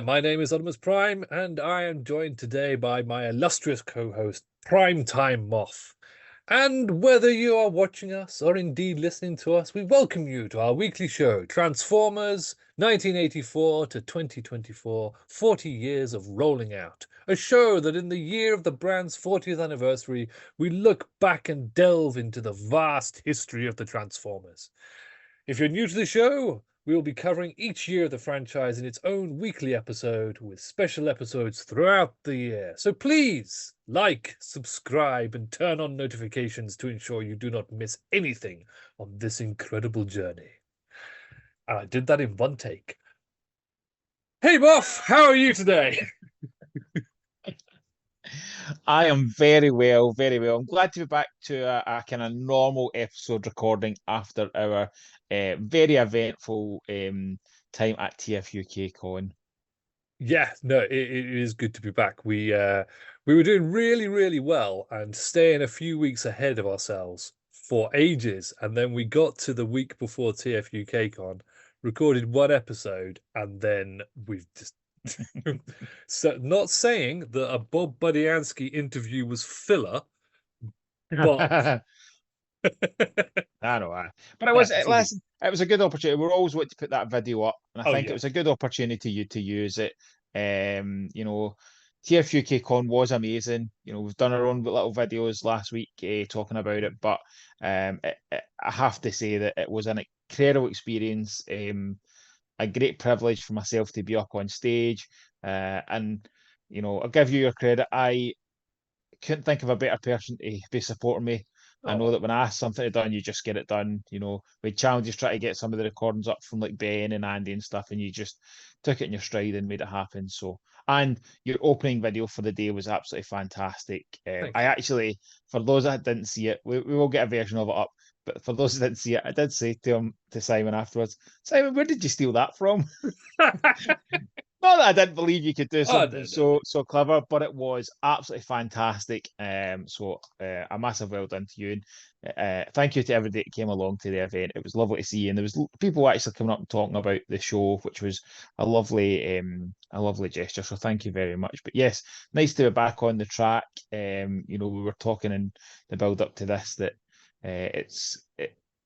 my name is Optimus Prime, and I am joined today by my illustrious co-host, Primetime Moff. And whether you are watching us or indeed listening to us, we welcome you to our weekly show, Transformers 1984 to 2024, 40 years of rolling out. A show that in the year of the brand's 40th anniversary, we look back and delve into the vast history of the Transformers. If you're new to the show, we will be covering each year of the franchise in its own weekly episode with special episodes throughout the year. So please like, subscribe, and turn on notifications to ensure you do not miss anything on this incredible journey. And I did that in one take. Hey, Moff, how are you today? I am very well, very well. I'm glad to be back to a kind of normal episode recording after our very eventful time at TFUK Con. Yeah, no, it is good to be back. We were doing really, really well and staying a few weeks ahead of ourselves for ages. And then we got to the week before TFUK Con, recorded one episode, and then we've just so not saying that a Bob Budiansky interview was filler, but I know, but it was listen, it was a good opportunity. We're always wanting to put that video up, and I think yeah. it was a good opportunity to use it. TFUK Con was amazing. We've done our own little videos last week talking about it, but I have to say that it was an incredible experience. A great privilege for myself to be up on stage, and I'll give you your credit. I couldn't think of a better person to be supporting me. I know that when I ask something to done, you just get it done. We challenges try to get some of the recordings up from like Ben and Andy and stuff, and you just took it in your stride and made it happen. So, and your opening video for the day was absolutely fantastic. I actually, for those that didn't see it, we will get a version of it up. But for those that didn't see it, I did say to Simon afterwards, Simon, where did you steal that from? Not that I didn't believe you could do something so clever, but it was absolutely fantastic. So a massive well done to you, and thank you to everybody that came along to the event. It was lovely to see, and there was people actually coming up and talking about the show, which was a lovely gesture. So thank you very much. But yes, nice to be back on the track. We were talking in the build up to this that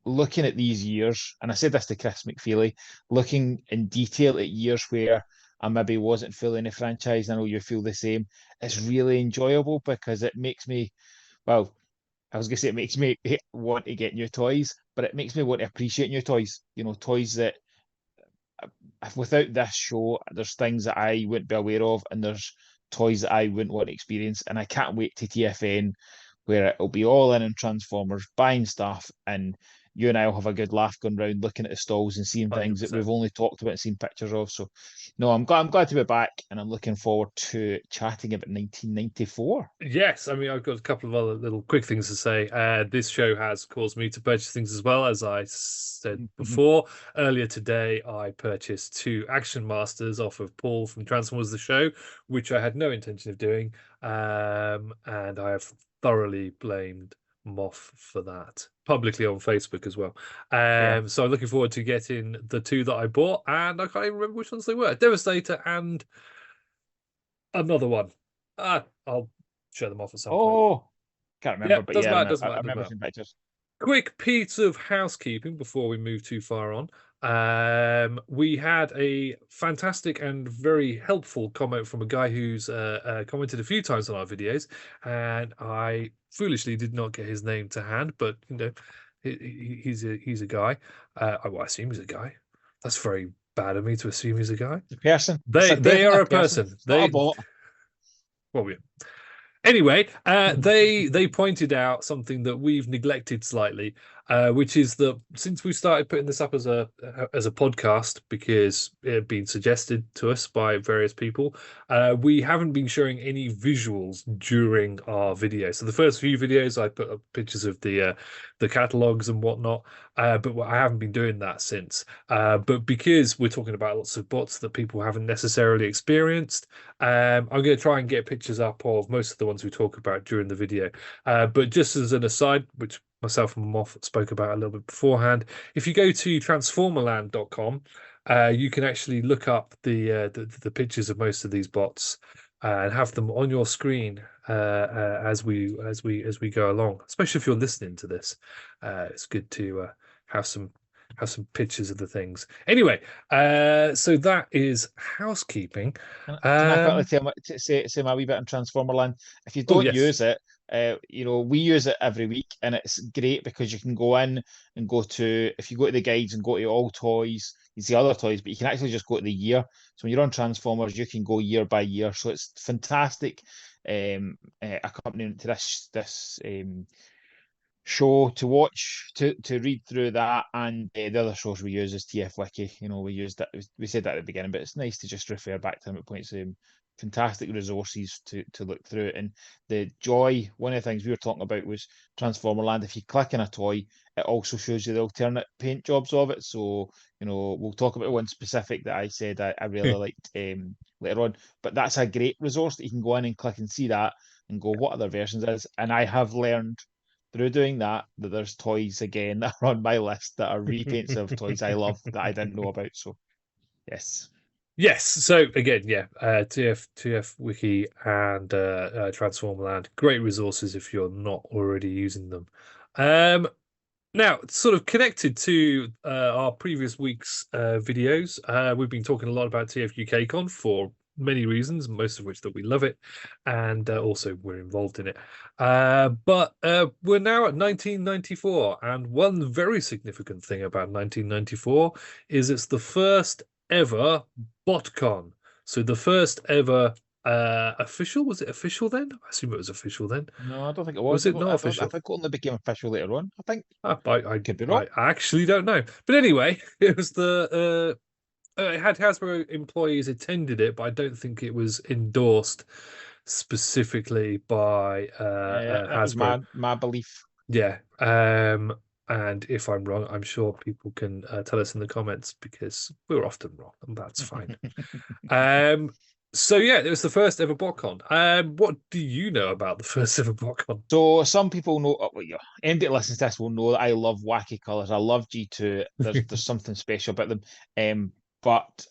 looking at these years, and I said this to Chris McFeely, looking in detail at years where I maybe wasn't fully in the franchise. I know you feel the same. It's really enjoyable because it makes me, well, I was going to say it makes me want to get new toys, but it makes me want to appreciate new toys. Toys that without this show, there's things that I wouldn't be aware of, and there's toys that I wouldn't want to experience. And I can't wait to TFN where it'll be all in Transformers, buying stuff, and you and I will have a good laugh going around looking at the stalls and seeing 100%. Things that we've only talked about and seen pictures of. So, no, I'm glad to be back, and I'm looking forward to chatting about 1994. Yes, I mean, I've got a couple of other little quick things to say. This show has caused me to purchase things as well. As I said before, earlier today, I purchased 2 Action Masters off of Paul from Transformers the Show, which I had no intention of doing. And I have thoroughly blamed Moff for that publicly on Facebook as well. So I'm looking forward to getting the 2 that I bought, and I can't even remember which ones they were. Devastator and another one. I'll show them off at some point. Oh, can't remember, but doesn't matter. I remember some pictures. Quick piece of housekeeping before we move too far on. We had a fantastic and very helpful comment from a guy who's commented a few times on our videos, and I foolishly did not get his name to hand, but he's a guy. I assume he's a guy. That's very bad of me to assume he's a guy. A person. They are a person. Not a bot. Well, yeah. Anyway, they pointed out something that we've neglected slightly, which is that since we started putting this up as a podcast because it had been suggested to us by various people, we haven't been showing any visuals during our videos. So the first few videos I put up pictures of the catalogs and whatnot, but I haven't been doing that since. But because we're talking about lots of bots that people haven't necessarily experienced, I'm going to try and get pictures up of most of the ones we talk about during the video. But just as an aside, which myself and Moff spoke about a little bit beforehand, if you go to transformerland.com, you can actually look up the pictures of most of these bots and have them on your screen as we go along. Especially if you're listening to this, it's good to have some have some pictures of the things. Anyway, so that is housekeeping. Can I quickly Um, tell say my wee bit in Transformer Land? If you oh don't yes. use it, we use it every week, and it's great because you can go in and go to if you go to the guides and go to all toys, you see other toys, but you can actually just go to the year. So when you're on Transformers, you can go year by year. So it's fantastic accompaniment to this show to watch to read through that, and the other source we use is TF Wiki. We used that, we said that at the beginning, but it's nice to just refer back to them at points. Fantastic resources to look through it. And the joy, one of the things we were talking about was Transformer Land. If you click on a toy, it also shows you the alternate paint jobs of it. So we'll talk about one specific that I said I really liked later on, but that's a great resource that you can go in and click and see that and go what other versions is. And I have learned through doing that there's toys again that are on my list that are repaints of toys I love that I didn't know about. So yes. Yes. So again, yeah, TF Wiki and Transformerland, great resources if you're not already using them. Now, sort of connected to our previous week's videos, we've been talking a lot about TFUKCon for many reasons, most of which that we love it, and also we're involved in it. But we're now at 1994, and one very significant thing about 1994 is it's the first ever BotCon. So the first ever official, was it official then? I assume it was official then. No, I don't think it Was was. it not I official? think it only became official later on. I think. Could be I wrong. actually don't know. But anyway, it was it had Hasbro employees attended it, but I don't think it was endorsed specifically by Yeah, that was Hasbro. my belief. Yeah. And if I'm wrong, I'm sure people can tell us in the comments because we're often wrong, and that's fine. Um, so yeah, it was the first ever BotCon. What do you know about the first ever BotCon? So some people know, anybody that listens to this will know that I love wacky colors. I love G2. There's something special about them. But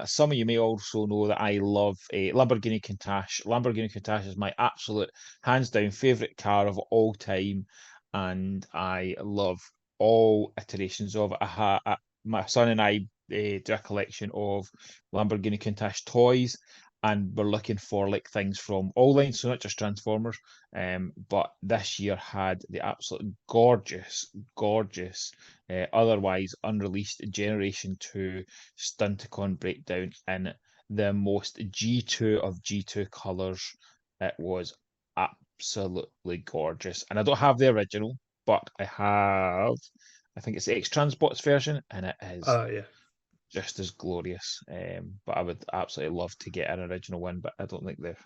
some of you may also know that I love a Lamborghini Countach. Lamborghini Countach is my absolute hands down favorite car of all time, and I love all iterations of it. My son and I do a collection of Lamborghini Countach toys, and we're looking for like things from all lines, so not just Transformers. But this year had the absolute gorgeous, otherwise unreleased Generation 2 Stunticon breakdown in the most G2 of G2 colors. It was absolutely gorgeous. And I don't have the original, but I think it's the X Transbots version, and it is Yeah. just as glorious. But I would absolutely love to get an original one, but I don't think they're.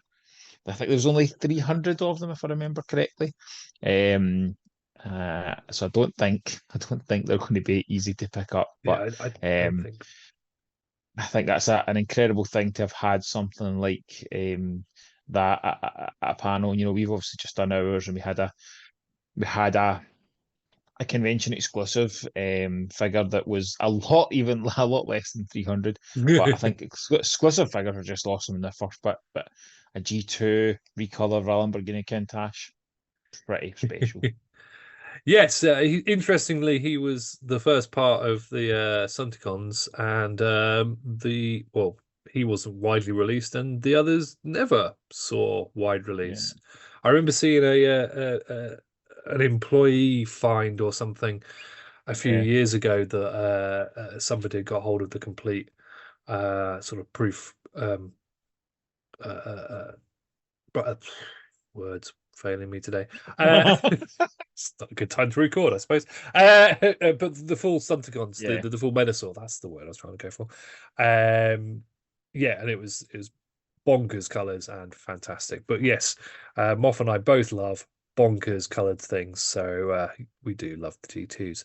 I think there's only 300 of them, if I remember correctly. So I don't think they're going to be easy to pick up. But Yeah, I don't um, think. I think that's an incredible thing to have had something like that at a panel. We've obviously just done ours, and we had a convention exclusive figure that was even a lot less than 300. But I think exclusive figures are just awesome in the first bit. But a G2 recolor of a Lamborghini Countach, pretty special. Yes, interestingly, he was the first part of the Sunticons, and he wasn't widely released, and the others never saw wide Yeah. release. I remember seeing an employee find or something a few Yeah. years ago that somebody got hold of the complete sort of proof. Uh, uh, but words failing me today. It's not a good time to record, I suppose. But the full Stunticons, Yeah. the full Menasor, that's the word I was trying to go for. Yeah, and it was bonkers colours and fantastic. But yes, Moff and I both love bonkers coloured things, so we do love the G2s.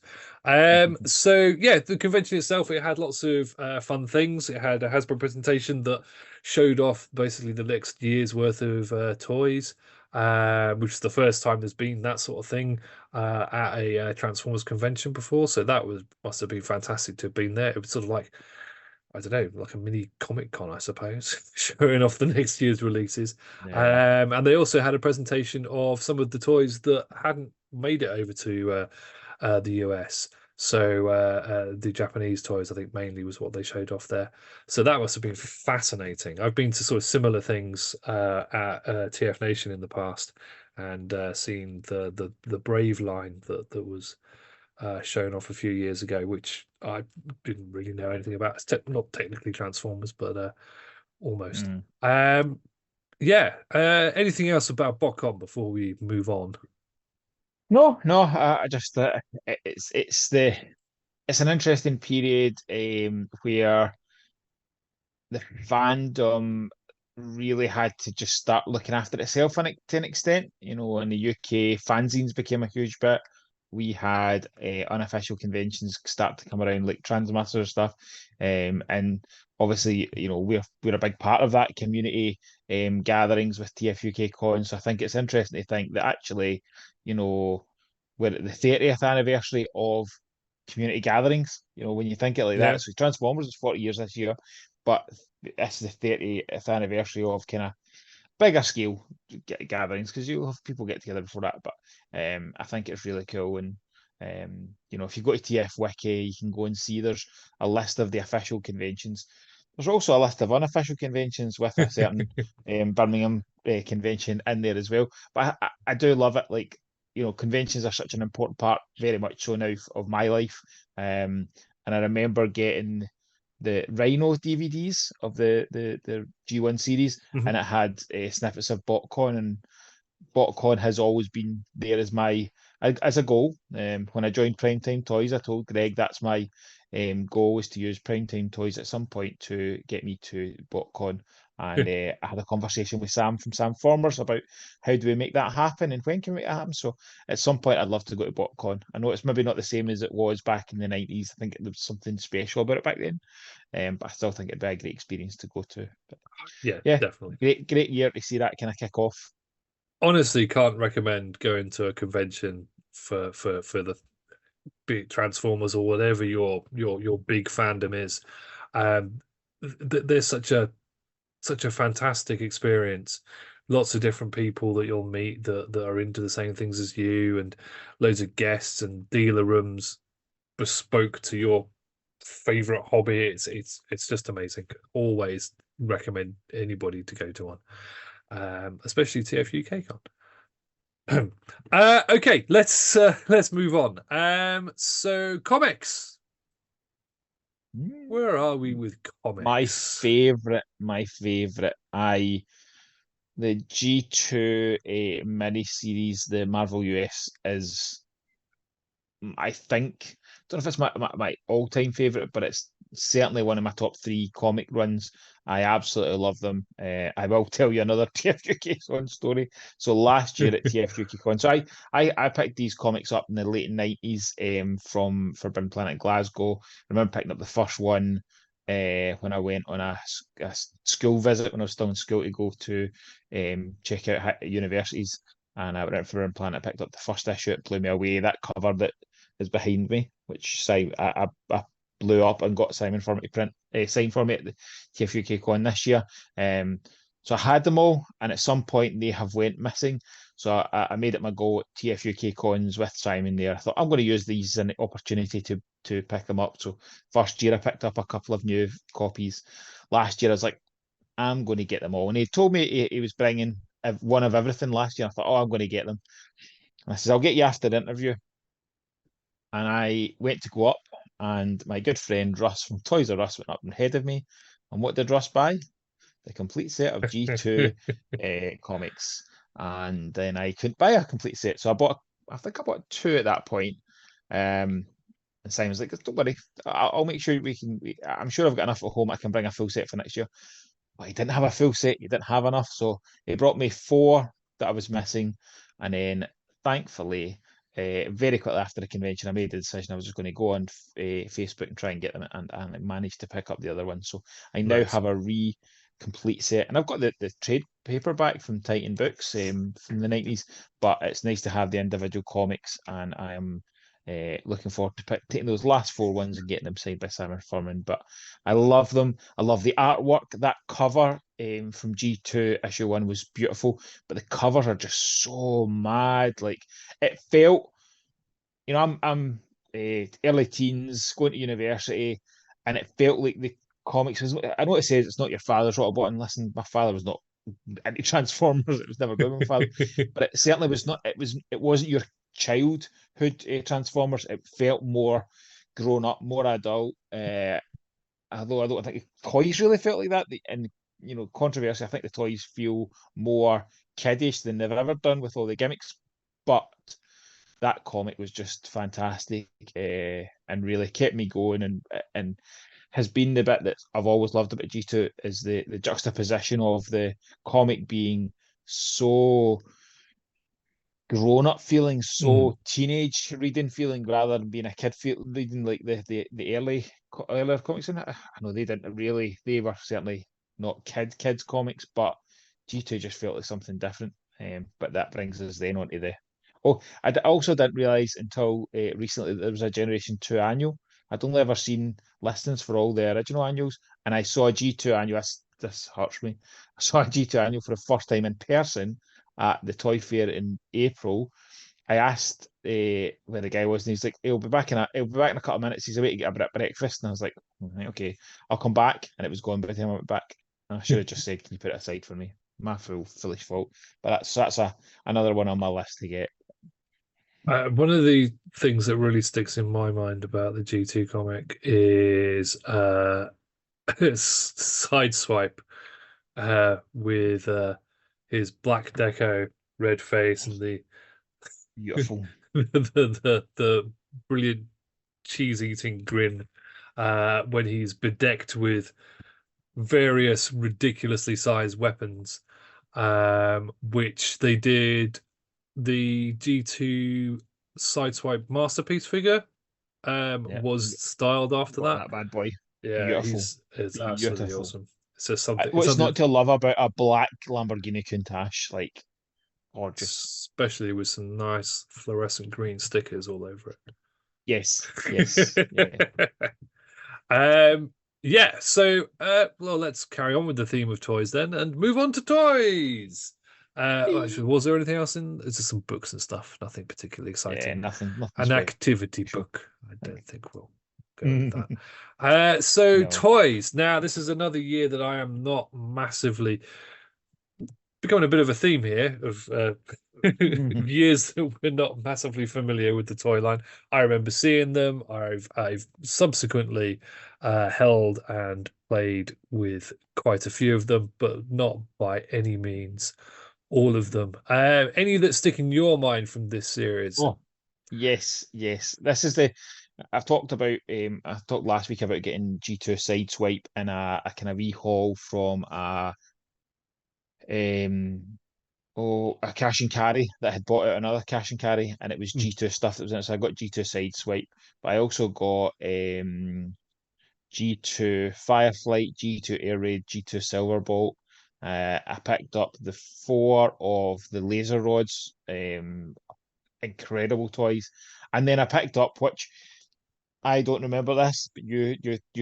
So yeah, the convention itself, it had lots of fun things. It had a Hasbro presentation that showed off basically the next year's worth of toys. which is the first time there's been that sort of thing at a Transformers convention before. So that was must have been fantastic to have been there. It was sort of like, I don't know, like a mini Comic Con, I suppose, showing off the next year's releases. Yeah. And they also had a presentation of some of the toys that hadn't made it over to the US. So the Japanese toys, I think, mainly was what they showed off there. So that must have been fascinating. I've been to sort of similar things at TF Nation in the past, and seen the Brave line that was shown off a few years ago, which I didn't really know anything about. It's not technically Transformers, but almost. Mm. Um, yeah. Anything else about BotCon before we move on? No, no, I just it's an interesting period where the fandom really had to just start looking after itself to an extent. You know, in the UK, fanzines became a huge bit. We had unofficial conventions start to come around, like Transmaster stuff, and obviously, you know, we're a big part of that community gatherings with TFUK Con. So I think it's interesting to think that actually, you know, we're at the 30th anniversary of community gatherings. You know, when you think it like Yeah. that, so Transformers is 40 years this year, but it's the 30th anniversary of kind of bigger scale gatherings because you'll have people get together before that. But I think it's really cool. And you know, if you go to TF Wiki, you can go and see there's a list of the official conventions. There's also a list of unofficial conventions with a certain Birmingham convention in there as well. But I do love it. Like, you know, conventions are such an important part, very much so now, of my life. And I remember getting the Rhino DVDs of the G1 series, Mhm. and it had snippets of BotCon, and BotCon has always been there as my as a goal. When I joined Primetime Toys, I told Greg that's my goal was to use Primetime Toys at some point to get me to BotCon. And I had a conversation with Sam from Sam Formers about how do we make that happen and when can we make that happen. So at some point, I'd love to go to BotCon. I know it's maybe not the same as it was back in the 90s. I think there was something special about it back then. But I still think it'd be a great experience to go to. But Yeah, yeah, definitely. great year to see that kind of kick off. Honestly, can't recommend going to a convention for the big Transformers or whatever your big fandom is. There's such a fantastic experience. Lots of different people that you'll meet that are into the same things as you, and loads of guests and dealer rooms bespoke to your favorite hobby. It's just amazing. Always recommend anybody to go to one, especially TFUK Con. Okay, let's move on. So comics. Where are we Mm. with My comics? favorite, my favorite. The G2 mini series, the Marvel US is I think, don't know if it's my all-time favorite, but it's certainly one of my top three comic runs. I absolutely love them. I will tell you another TFUK Con story. So last year at TFUK Con, so I picked these comics up in the late 90s from Forbidden Planet Glasgow. I remember picking up the first one when I went on a school visit when I was still in school to go to check out universities. And I went out for Forbidden Planet, picked up the first issue, it blew me away. That cover that is behind me, which I blew up and got Simon for me to print sign for me at the TFUK Con this year. So I had them all, and at some point they have went missing. So I made it my goal at TFUK Cons with Simon there. I thought I'm going to use these as an opportunity to pick them up. So first year I picked up a couple of new copies. Last year I was like, I'm going to get them all, and he told me he was bringing one of everything last year. I thought, oh, I'm going to get them. And I said, I'll get you after the interview. And I went to go up, and my good friend Russ from Toys R Us went up ahead of me. And what did Russ buy? The complete set of G2 comics. And then I couldn't buy a complete set, so I think I bought two at that point. Um, and Simon's like, "Don't worry, I'll make sure we can. I'm sure I've got enough at home. I can bring a full set for next year." But he didn't have a full set. He didn't have enough, so he brought me four that I was missing, and then thankfully, very quickly after the convention, I made the decision I was just going to go on Facebook and try and get them, and I managed to pick up the other one. So I now Nice. have a complete set. And I've got the trade paperback from Titan Books from the 90s, but it's nice to have the individual comics, and I am looking forward to taking those last four ones and getting them signed by Simon Furman. But I love them. I love the artwork. That cover from G2 issue 1 was beautiful, but the covers are just so mad. Like, it felt, I'm early teens, going to university, and it felt like the comics was. I know it says it's not your father's rock button. Listen, my father was not into Transformers. It was never good with my father, but it certainly was not. It wasn't your childhood Transformers. It felt more grown up, more adult. Although I don't think the toys really felt like that. And controversy, I think the toys feel more kiddish than they've ever done with all the gimmicks. But that comic was just fantastic, and really kept me going, and has been the bit that I've always loved about G2 is the juxtaposition of the comic being so grown up feeling, so teenage reading feeling, rather than being a kid reading like the earlier comics in it. I know they were certainly not kids comics, but G2 just felt like something different. But that brings us then onto the. Oh, I also didn't realise until recently that there was a Generation 2 annual. I'd only ever seen listings for all the original annuals, and I saw a G2 annual. This hurts me. I saw a G2 annual for the first time in person at the Toy Fair in April. I asked where the guy was, and he's like, he'll be back in a couple of minutes. He's away to get a bit of breakfast. And I was like, okay, I'll come back. And it was gone by the time I went back. And I should have just said, can you put it aside for me? My foolish fault. But that's another one on my list to get. One of the things that really sticks in my mind about the G2 comic is Sideswipe with his black deco, red face, and the Beautiful. the brilliant cheese eating grin when he's bedecked with various ridiculously sized weapons, which they did the G2 Sideswipe masterpiece figure Yeah, was styled after got that. that bad boy. Yeah, Beautiful. it's absolutely Beautiful. awesome. It's just something, What's something not to love about a black Lamborghini Countach? Like, gorgeous. especially with some nice fluorescent green stickers all over Yes, yes, yeah. it. Yeah, so well, let's carry on with the theme of toys then and move on to toys. Actually, was there anything else in? Is there some books and stuff? Nothing particularly Yeah, exciting. nothing An activity special. book. I don't think we'll go with that. So No. toys. Now, this is another year that I am not massively becoming a bit of a theme here of years that we're not massively familiar with the toy line. I remember seeing them. I've subsequently held and played with quite a few of them, but not by any means all of them. Any that stick in your mind from this series? Oh, yes, yes. This is the I've talked about I talked last week about getting G2 Sideswipe in a kind of wee haul from um a cash and carry that had bought out another cash and carry, and it was Hmm. G2 stuff that was in it. So I got G2 Sideswipe, but I also got G2 Fireflight, G2 Air Raid, G2 Silverbolt. I picked up the four of the laser rods, incredible toys, and then I picked up, which I don't remember this, but you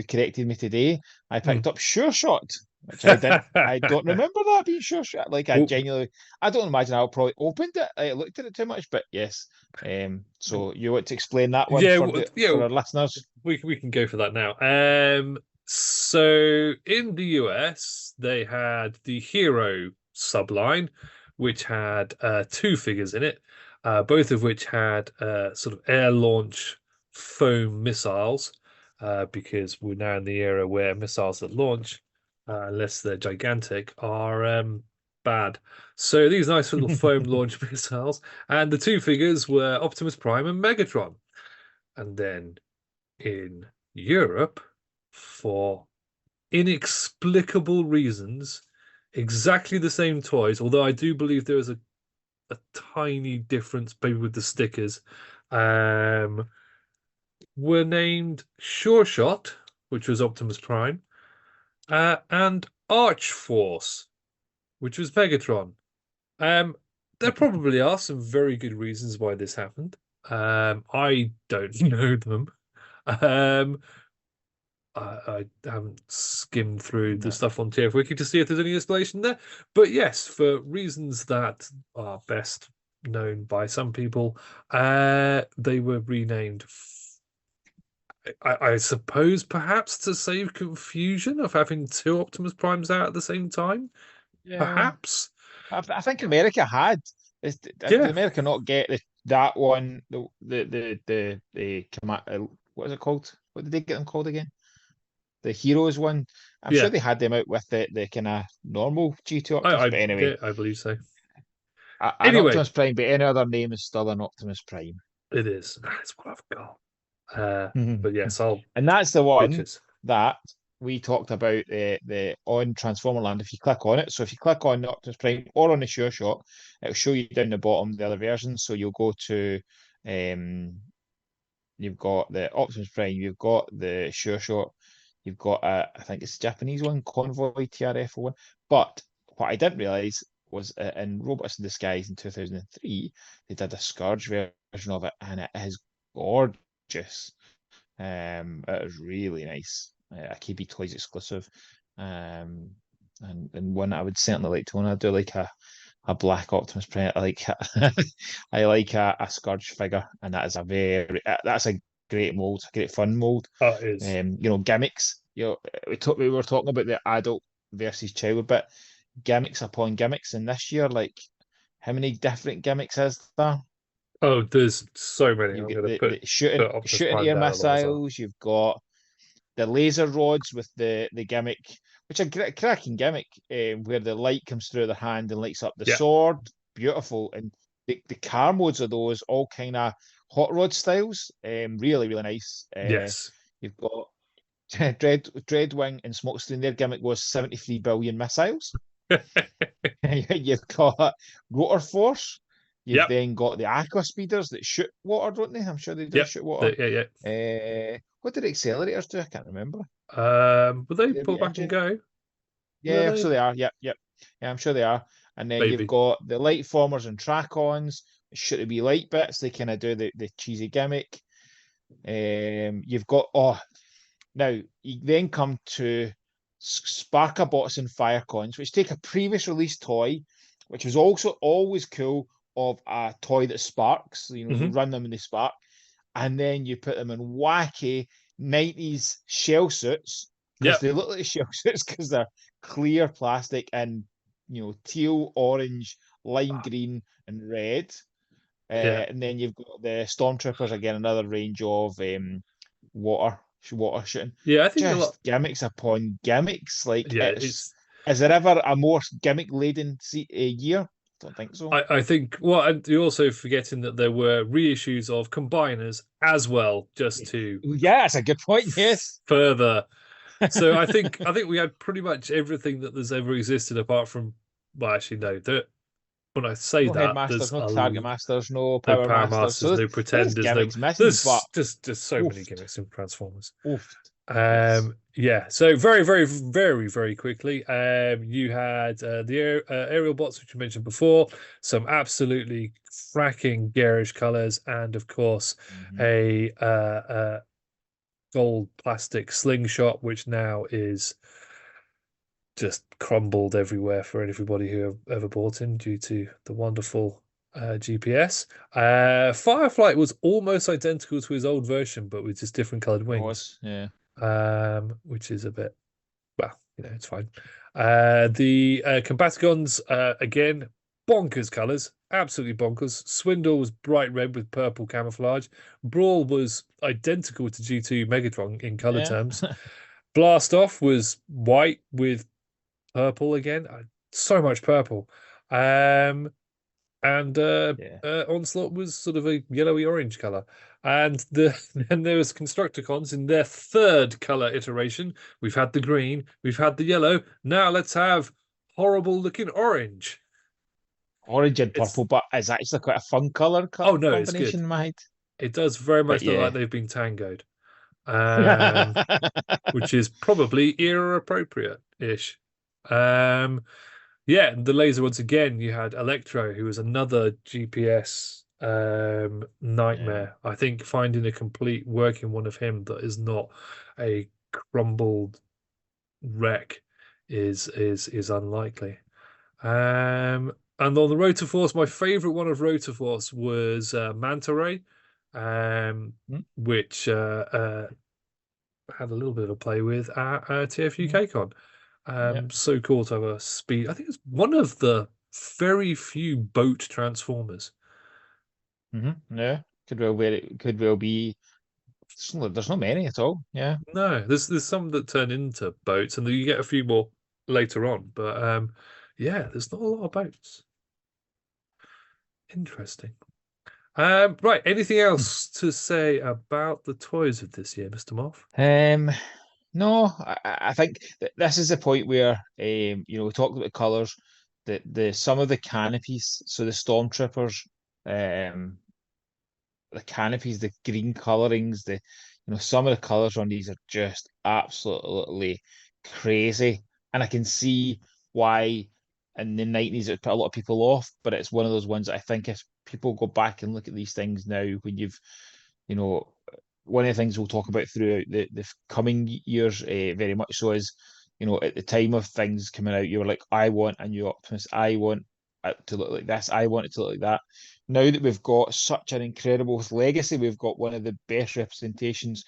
corrected me today. I Hmm. picked up Sure Shot, which I didn't. I don't remember that being Sure Shot. Like, I Oh, genuinely, I don't imagine I probably opened it. I looked at it too much, but yes. So you want to explain that one yeah, for the yeah. for our listeners? We can go for that now. So in the US, they had the Hero subline, which had two figures in it, both of which had sort of air launch foam missiles, because we're now in the era where missiles that launch, unless they're gigantic, are bad. So these nice little foam launch missiles, and the two figures were Optimus Prime and Megatron. And then in Europe, for inexplicable reasons, exactly the same toys, although I do believe there is a tiny difference, maybe with the stickers, um, were named Sure Shot, which was Optimus Prime, and Archforce, which was Megatron. Um, there probably are some very good reasons why this happened. I don't know them. Um, I haven't skimmed through the No. stuff on TF Wiki to see if there's any explanation there. But yes, for reasons that are best known by some people, they were renamed. I suppose perhaps to save confusion of having two Optimus Primes out at the same time. Yeah. Perhaps. I think America had. Did Yeah. America not get that one? What is it called? What did they get them called again? The Heroes one. I'm sure Yeah. they had them out with the kind of normal G2 Optimus. But Yeah, anyway, I believe so. an Anyway, Optimus Prime, but any other name is still an Optimus Prime. it is. That's what I've got. And But yes, I'll that's the one pictures. that we talked about the on Transformer Land. If you click on it, so if you click on the Optimus Prime or on the Sure Shot, it'll show you down the bottom the other versions. So you'll go to you've got the Optimus Prime, you've got the Sure Shot, you've got I think it's the Japanese one, Convoy TRF one. But what I didn't realize was in Robots in Disguise in 2003, they did a Scourge version of it, and it is gorgeous. It is really nice. A KB Toys exclusive. And one I would certainly like to own. I do like a black Optimus Prime. I like I like a Scourge figure, and that is that's a great mold, a great fun mold. It is. Gimmicks. We were talking about the adult versus child, but gimmicks upon gimmicks, and this year, like, how many different gimmicks is there? Oh, there's so many. You've I'm got going to the put Optimus shooting Prime air down alongside. missiles. You've got the laser rods with the gimmick, which is a cracking gimmick, where the light comes through their hand and lights up the Yeah. sword. Beautiful, and the car modes of those all kind of hot rod styles. Really, really nice. Yes. You've got Dreadwing and Smokescreen. Their gimmick was 73 billion missiles. You've got Rotor Force. You've Yep. then got the Aqua Speeders that shoot water, don't they? I'm sure they do Yep. shoot water. Yeah. What did accelerators do? I can't remember. Will they Did they pull be back and engine? go? Will Yeah, I'm they? sure they are. Yep. Yeah, I'm sure they are. And then you've Maybe. got the light formers and track-ons. Should it be light bits? They kind of do the cheesy gimmick. You've got now you then come to Sparkabots and Firecoins, which take a previous release toy, which was also always cool, of a toy that sparks. You Hmm. run them and they spark, and then you put them in wacky 90s shell suits, because Yep. they look like shell suits because they're clear plastic and teal, orange, lime green, and red. Yeah. And then you've got the Stormtroopers, again, another range of water water shooting. Yeah. I think a lot. Just gimmicks upon gimmicks. Like, Yeah. it's is there ever a more gimmick laden year? Don't think so. I think. Well, and you're also forgetting that there were reissues of combiners as well, just to Yeah, that's a good point. Yes. further. So I think we had pretty much everything that there's ever existed, apart from. Well, actually, no. When I say No that, headmasters, there's no target masters, no no power Power masters. So Masters, no there's Pretenders, no. gimmicks missing, but There's just so many oofed, gimmicks in Transformers. oofed. Yes. Yeah. So very, very, very, very quickly, you had the aerial bots, which you mentioned before, some absolutely cracking garish colors, and of course Mhm. a gold plastic slingshot, which now is just crumbled everywhere for everybody who ever bought him due to the wonderful GPS. Fireflight was almost identical to his old version, but with just different colored It wings, was, yeah. which is a bit, well, it's fine. The Combaticons, again, bonkers colors, absolutely bonkers. Swindle was bright red with purple camouflage. Brawl was identical to G2 Megatron in color Yeah. terms. Blast Off was white with purple again. So much purple. And Yeah. Onslaught was sort of a yellowy orange color. And then there was Constructicons in their third color iteration. We've had the green, we've had the yellow. Now let's have horrible looking orange. Orange and It's purple, but it's actually quite a fun color Oh no, it's combination good. in my head. It does very But much look like yeah. they've been tangoed. Um, which is probably era appropriate ish. Um, yeah, the laser once again. You had Electro, who was another GPS Yeah. nightmare. I think finding a complete working one of him that is not a crumbled wreck is unlikely. And on the Rotoforce, my favorite one of Rotoforce was Manta Ray, Mm, which had a little bit of a play with at TFU mm, KCON. yeah. So cool to have a speed. I think it's one of the very few boat transformers. Yeah. Could well be. There's not many at all. Yeah. No, there's some that turn into boats, and then you get a few more later on. But yeah, there's not a lot of boats. Interesting. Right. Anything else to say about the toys of this year, Mr. Moff? Um, no, I think this is the point where we talked about colours, the some of the canopies, so the stormtroopers, um, the canopies, the green colorings, some of the colors on these are just absolutely crazy, and I can see why in the 90s it put a lot of people off, but it's one of those ones that I think if people go back and look at these things now, when you know, one of the things we'll talk about throughout the coming years, very much so is, at the time of things coming out, you were like, I want a new Optimus, I want it to look like this, I want it to look like that. Now that we've got such an incredible legacy, we've got one of the best representations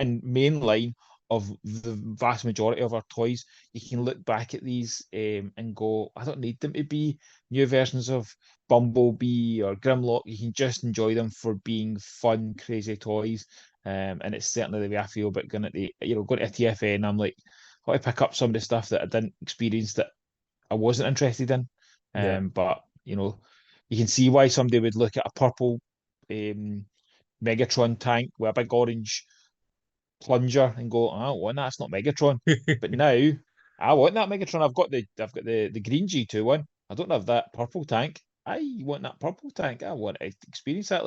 and mainline of the vast majority of our toys. You can look back at these and go, I don't need them to be new versions of Bumblebee or Grimlock. You can just enjoy them for being fun, crazy toys. And it's certainly the way I feel about going to a TFN. I'm like, I want to pick up some of the stuff that I didn't experience that I wasn't interested in. Yeah. But you can see why somebody would look at a purple um, Megatron tank with a big orange plunger and go, I don't want that. It's not Megatron. But now I want that Megatron. I've got the green G2 one. I don't have that purple tank. I want that purple tank. I want to experience that.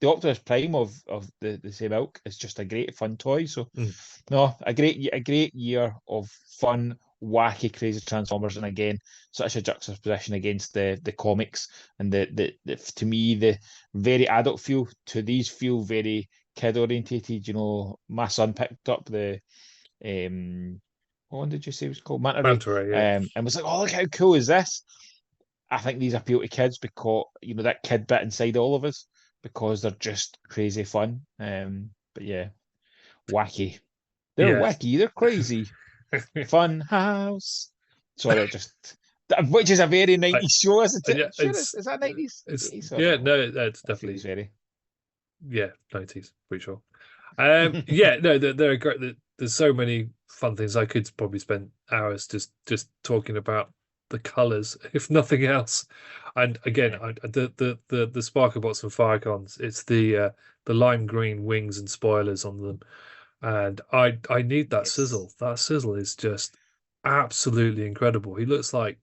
The Optimus Prime of the same ilk is just a great fun toy. So Mm. no, a great year of fun, wacky, crazy Transformers, and again, such a juxtaposition against the comics and the to me the very adult feel. To these feel very kid orientated. My son picked up the what one did you say it was called? Manta Ray, Manta Ray, yeah. and was like, oh, look how cool is this? I think these appeal to kids because that kid bit inside all of us because they're just crazy fun. But yeah, wacky. They're Yeah. wacky. They're crazy. Fun house. Sorry, which is a very I, 90s show, isn't it? yeah, I'm sure is that 90s? it's 80s? I don't yeah, know. no, that's That feels definitely very. yeah, 90s, pretty sure. Yeah, no, they're great. There's so many fun things. I could probably spend hours just talking about the colors, if nothing else. And again, Yeah. the Sparkle Bots and Firecons, it's the lime green wings and spoilers on them, and I need that Yes. sizzle. That sizzle is just absolutely incredible. He looks like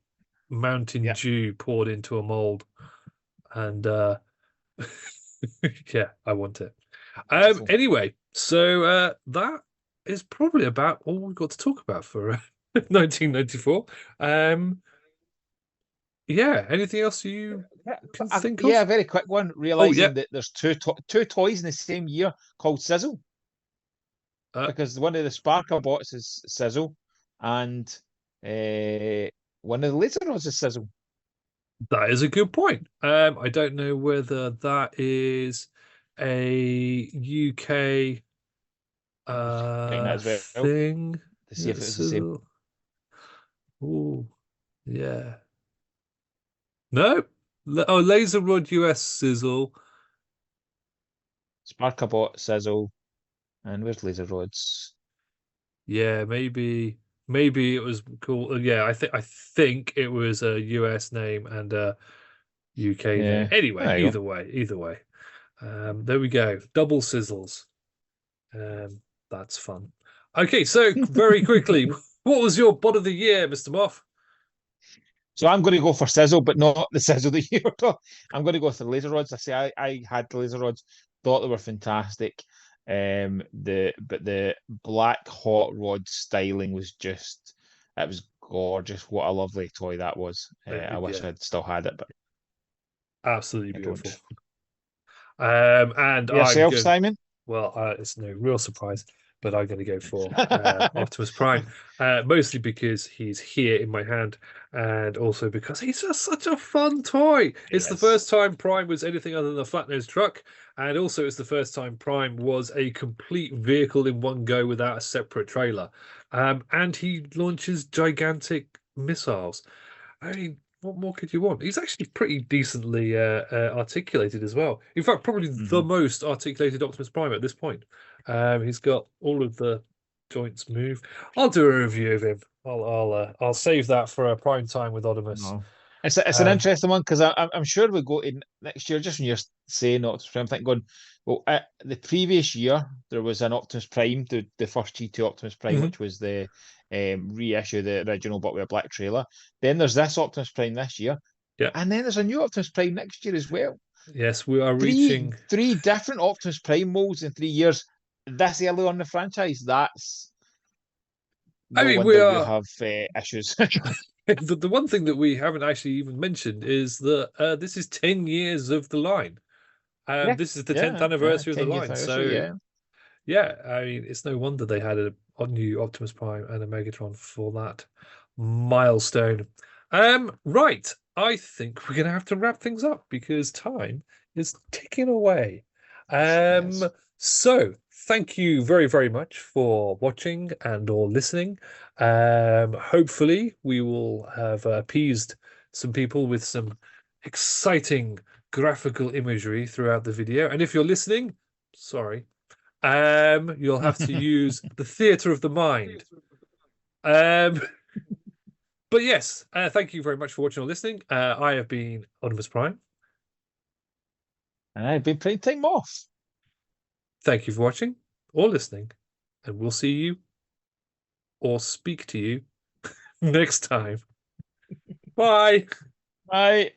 Mountain Yeah. Dew poured into a mold, and yeah, I want it. Beautiful. Anyway, so that is probably about all we've got to talk about for 1994. Um, yeah, anything else you Yeah, can think yeah, of? a very quick one. Oh, yeah. Realizing that there's two toys in the same year called Sizzle, Uh, because one of the Sparkle bots is Sizzle, and one of the later ones is Sizzle. that is a good point. I don't know whether that is a UK I'll find that as well thing. to see if it Yes, was the same. sizzle. Oh, yeah. No. Oh, Laser Rod US sizzle. Sparkle bot, Sizzle, and where's Laser Rods? Yeah, maybe it was cool. Yeah, I think it was a US name and a UK name. Yeah, Anyway, there you go. either way. There we go. Double sizzles. That's fun. Okay, so very quickly, what was your bot of the year, Mr. Moff? So I'm going to go for Sizzle, but not the Sizzle that you were talking. I'm going to go for the Laser Rods. I had the Laser Rods, thought they were fantastic. But the black hot rod styling was just, it was gorgeous. What a lovely toy that was. I wish Yeah, I'd still had it, but absolutely I beautiful. don't. And I'm Yourself, going. Simon? Well, it's no real surprise, but I'm going to go for Optimus Prime, mostly because he's here in my hand, and also because he's just such a fun toy. It's the Yes. first time Prime was anything other than a flat-nosed truck, and also it's the first time Prime was a complete vehicle in one go without a separate trailer. And he launches gigantic missiles. I mean, what more could you want? He's actually pretty decently articulated as well. In fact, probably the Hmm. most articulated Optimus Prime at this point. He's got all of the joints move. I'll do a review of him. I'll save that for a prime time with Oddimus. No. It's an Um, interesting one because I'm sure we go in next year. Just when you're saying Optimus Prime, I'm thinking, going, well, the previous year there was an Optimus Prime, the first G2 Optimus Prime, mhm. which was the reissue, the original, but with a black trailer. Then there's this Optimus Prime this year, Yeah. and then there's a new Optimus Prime next year as well. Yes, we are Three reaching. three different Optimus Prime molds in 3 years. This early on in the franchise, that's I no mean, we wonder you are. have issues. The one thing that we haven't actually even mentioned is that this is 10 years of the line. Yeah, This is the 10th yeah. anniversary of the 10 years line. anniversary, So yeah. yeah, I mean, it's no wonder they had a new Optimus Prime and a Megatron for that milestone. Right. I think we're gonna have to wrap things up because time is ticking away. Sure Um, is. so thank you very, very much for watching and or listening. Hopefully we will have appeased some people with some exciting graphical imagery throughout the video. And if you're listening, sorry. You'll have to use the theatre of the mind. Um, but yes, thank you very much for watching or listening. I have been Optimus Prime. And I've been playing time off. Thank you for watching or listening, and we'll see you or speak to you next time. Bye. Bye.